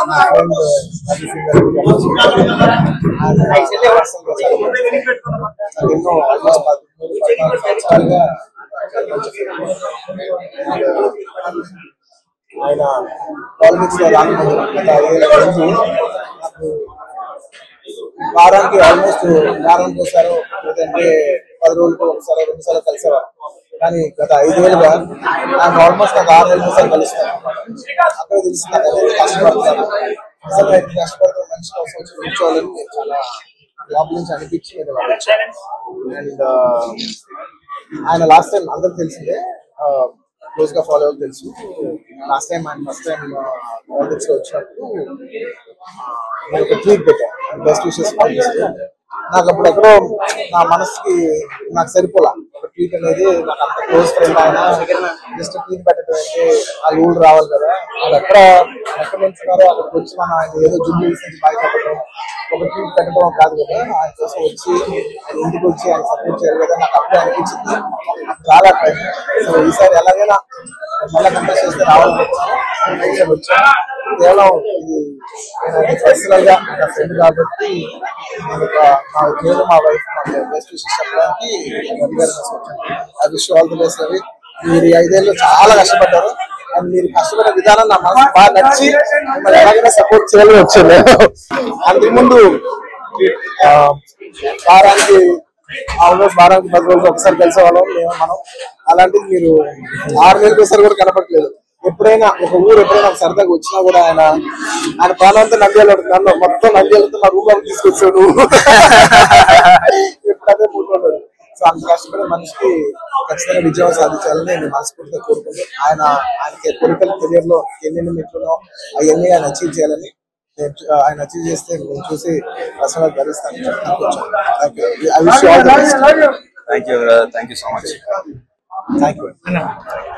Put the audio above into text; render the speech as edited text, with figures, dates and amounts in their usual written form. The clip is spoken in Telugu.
my friend Adi Singh and ఆయన పాలిటిక్స్ లో వారానికి ఆల్మోస్ట్ వారానికి ఒకసారి లేదంటే 10 రోజులకు ఒకసారి 2 సార్లు కలిసేవారు. కానీ గత 5 ఏళ్ళుగా నాకు ఆల్మోస్ట్ నాకు 6 నెలల సార్లు కలుస్తాను. అక్కడ తెలిసింది కష్టపడతాను, అసలు కష్టపడుతున్న మనిషి కోసం కూర్చోవాలని నేను చాలా లోపల నుంచి అనిపించి అండ్ ఆయన లాస్ట్ టైం అందరికి తెలిసిందే, క్లోజ్ గా ఫాలో అవ్వడం తెలుసు. లాస్ట్ టైం ఆయన ఫస్ట్ టైం పాలిటిక్స్ లో వచ్చినప్పుడు నేను ఒక ట్వీట్ పెట్టాను, బెస్ట్ విషెస్ పంపిస్తూ. నాకు అప్పుడు ఎక్కడో నా మనసుకి నాకు సరిపోలా ఒక ట్వీట్ అనేది. నాకు అంత క్లోజ్ ఫ్రెండ్ ఆయన జస్ట్ ట్వీట్ పెట్టడం అంటే ఆ ఊళ్ళు రావాలి కదా, వాళ్ళు ఎక్కడ నిలుచున్నారో అక్కడికి వచ్చి మనం ఆయన ఏదో జుమ్మి నుంచి బయటపడడం ఒక ట్వీట్ పెట్టడం కాదు కదా, ఆయన కోసం వచ్చి ఆయన ఇంటికి వచ్చి ఆయన సపోర్ట్ చేయాలి కదా. నాకు అప్పుడే అనిపించింది, నాకు చాలా టైం. సో ఈసారి ఎలాగైనా మళ్ళీ కంటెస్ట్ చేస్తే రావాలని వచ్చాను. కేవలం ఇది పర్సనల్ గా నా ఫ్రెండ్ కాబట్టి నేను మా వైఫ్ బెస్ట్ విషెస్ చెప్పడానికి I wish all the best. Ravi, మీరు 5 ఏళ్ళు చాలా కష్టపడ్డారు అండ్ మీరు కష్టపడే విధానం నా మనసు బాగా నచ్చి మిమ్మల్ని ఎలాగైనా సపోర్ట్ చేయాలని వచ్చాను. అంతకుముందు వారానికి ఆల్మోస్ట్ 10 రోజులు ఒకసారి కలిసేవాళ్ళం మనం. అలాంటిది మీరు 6 నెలలకు ఒకసారి కూడా కనపడలేదు. ఎప్పుడైనా ఒక ఊరు ఎప్పుడైనా ఒక సరదాగా వచ్చినా కూడా ఆయన ప్రాణంతో నంద్యాల నన్ను మొత్తం నంద్యాలతో మా రూమ్ లో తీసుకొచ్చాడు. ఎప్పుడైతే కూర్చోడు. సో అంత కష్టపడే మనిషికి ఖచ్చితంగా విజయం సాధించాలని నేను మనస్ఫూర్తిగా కోరుకుంటున్నాను. ఆయనకి పొలిటికల్ కెరియర్ లో ఎన్ని మెట్లునో అవన్నీ ఆయన అచీవ్ చేయాలని, ఆయన అచీవ్ చేస్తే నేను చూసి పర్సనల్ భరిస్తాను. Thank you so much. Thank you.